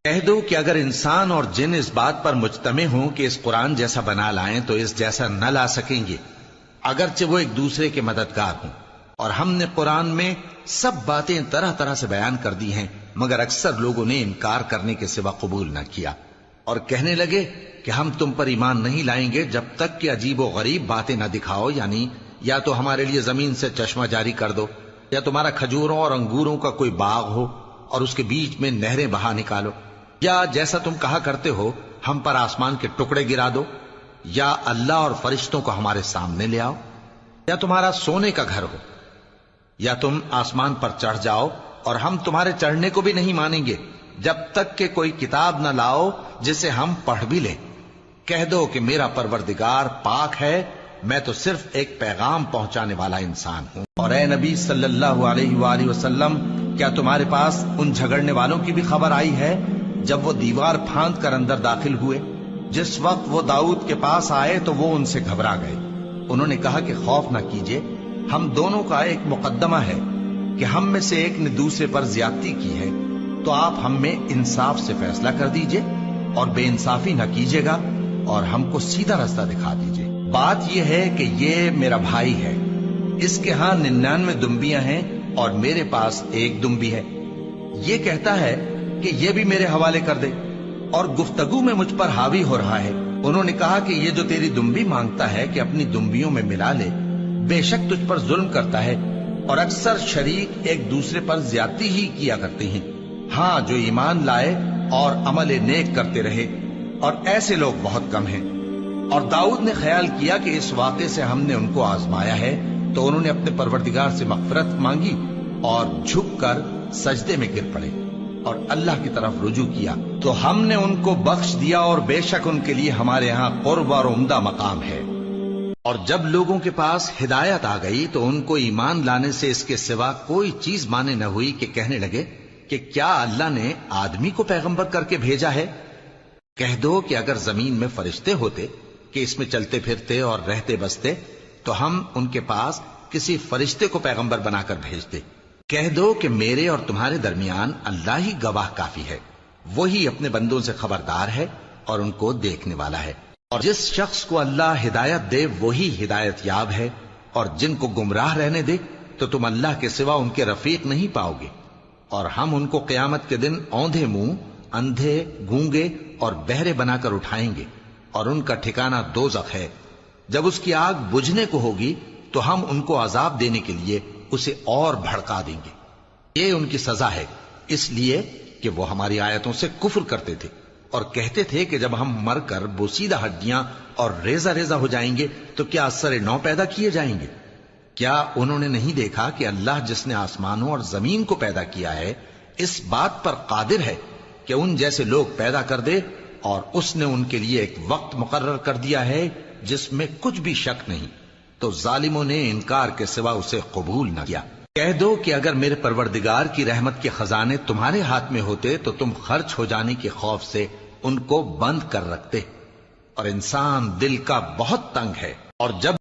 کہہ دو کہ اگر انسان اور جن اس بات پر مجتمع ہوں کہ اس قرآن جیسا بنا لائیں تو اس جیسا نہ لا سکیں گے، اگرچہ وہ ایک دوسرے کے مددگار ہوں۔ اور ہم نے قرآن میں سب باتیں طرح طرح سے بیان کر دی ہیں، مگر اکثر لوگوں نے انکار کرنے کے سوا قبول نہ کیا، اور کہنے لگے کہ ہم تم پر ایمان نہیں لائیں گے جب تک کہ عجیب و غریب باتیں نہ دکھاؤ، یعنی یا تو ہمارے لیے زمین سے چشمہ جاری کر دو، یا تمہارا کھجوروں اور انگوروں کا کوئی باغ ہو اور اس کے بیچ میں نہریں بہا نکالو، یا جیسا تم کہا کرتے ہو ہم پر آسمان کے ٹکڑے گرا دو، یا اللہ اور فرشتوں کو ہمارے سامنے لے آؤ، یا تمہارا سونے کا گھر ہو، یا تم آسمان پر چڑھ جاؤ اور ہم تمہارے چڑھنے کو بھی نہیں مانیں گے جب تک کہ کوئی کتاب نہ لاؤ جسے ہم پڑھ بھی لیں۔ کہہ دو کہ میرا پروردگار پاک ہے، میں تو صرف ایک پیغام پہنچانے والا انسان ہوں۔ اور اے نبی صلی اللہ علیہ وآلہ وسلم، کیا تمہارے پاس ان جھگڑنے والوں کی بھی خبر آئی ہے جب وہ دیوار پھاند کر اندر داخل ہوئے؟ جس وقت وہ داؤد کے پاس آئے تو وہ ان سے گھبرا گئے۔ انہوں نے کہا کہ خوف نہ کیجیے، ہم دونوں کا ایک مقدمہ ہے کہ ہم میں سے ایک نے دوسرے پر زیادتی کی ہے، تو آپ ہم میں انصاف سے فیصلہ کر دیجئے اور بے انصافی نہ کیجیے گا اور ہم کو سیدھا راستہ دکھا دیجئے۔ بات یہ ہے کہ یہ میرا بھائی ہے، اس کے ہاں 99 دمبیاں ہیں اور میرے پاس ایک دمبی ہے۔ یہ کہتا ہے کہ یہ بھی میرے حوالے کر دے، اور گفتگو میں مجھ پر حاوی ہو رہا ہے۔ انہوں نے کہا کہ یہ جو تیری دمبی مانگتا ہے کہ اپنی دمبیوں میں ملا لے، بے شک تجھ پر ظلم کرتا ہے، اور اکثر شریک ایک دوسرے پر زیادتی ہی کیا کرتے ہیں۔ ہاں، جو ایمان لائے اور عمل نیک کرتے رہے، اور ایسے لوگ بہت کم ہیں۔ اور داؤد نے خیال کیا کہ اس واقعے سے ہم نے ان کو آزمایا ہے، تو انہوں نے اپنے پروردگار سے مغفرت مانگی اور جھک کر سجدے میں گر پڑے اور اللہ کی طرف رجوع کیا، تو ہم نے ان کو بخش دیا، اور بے شک ان کے لیے ہمارے ہاں قرب اور عمدہ مقام ہے۔ اور جب لوگوں کے پاس ہدایت آ گئی تو ان کو ایمان لانے سے اس کے سوا کوئی چیز مانے نہ ہوئی کہ کہنے لگے کہ کیا اللہ نے آدمی کو پیغمبر کر کے بھیجا ہے؟ کہہ دو کہ اگر زمین میں فرشتے ہوتے کہ اس میں چلتے پھرتے اور رہتے بستے تو ہم ان کے پاس کسی فرشتے کو پیغمبر بنا کر بھیجتے۔ کہہ دو کہ میرے اور تمہارے درمیان اللہ ہی گواہ کافی ہے، وہی اپنے بندوں سے خبردار ہے اور ان کو دیکھنے والا ہے۔ اور جس شخص کو اللہ ہدایت دے وہی ہدایت یاب ہے، اور جن کو گمراہ رہنے دے تو تم اللہ کے سوا ان کے رفیق نہیں پاؤ گے۔ اور ہم ان کو قیامت کے دن اوندھے منہ، اندھے، گونگے اور بہرے بنا کر اٹھائیں گے، اور ان کا ٹھکانہ دوزخ ہے۔ جب اس کی آگ بجھنے کو ہوگی تو ہم ان کو عذاب دینے کے لیے اسے اور بھڑکا دیں گے۔ یہ ان کی سزا ہے، اس لیے کہ وہ ہماری آیتوں سے کفر کرتے تھے اور کہتے تھے کہ جب ہم مر کر بوسیدہ ہڈیاں اور ریزہ ریزہ ہو جائیں گے تو کیا اثر نو پیدا کیے جائیں گے؟ کیا انہوں نے نہیں دیکھا کہ اللہ جس نے آسمانوں اور زمین کو پیدا کیا ہے اس بات پر قادر ہے کہ ان جیسے لوگ پیدا کر دے، اور اس نے ان کے لیے ایک وقت مقرر کر دیا ہے جس میں کچھ بھی شک نہیں، تو ظالموں نے انکار کے سوا اسے قبول نہ کیا۔ کہہ دو کہ اگر میرے پروردگار کی رحمت کے خزانے تمہارے ہاتھ میں ہوتے تو تم خرچ ہو جانے کے خوف سے ان کو بند کر رکھتے، اور انسان دل کا بہت تنگ ہے، اور جب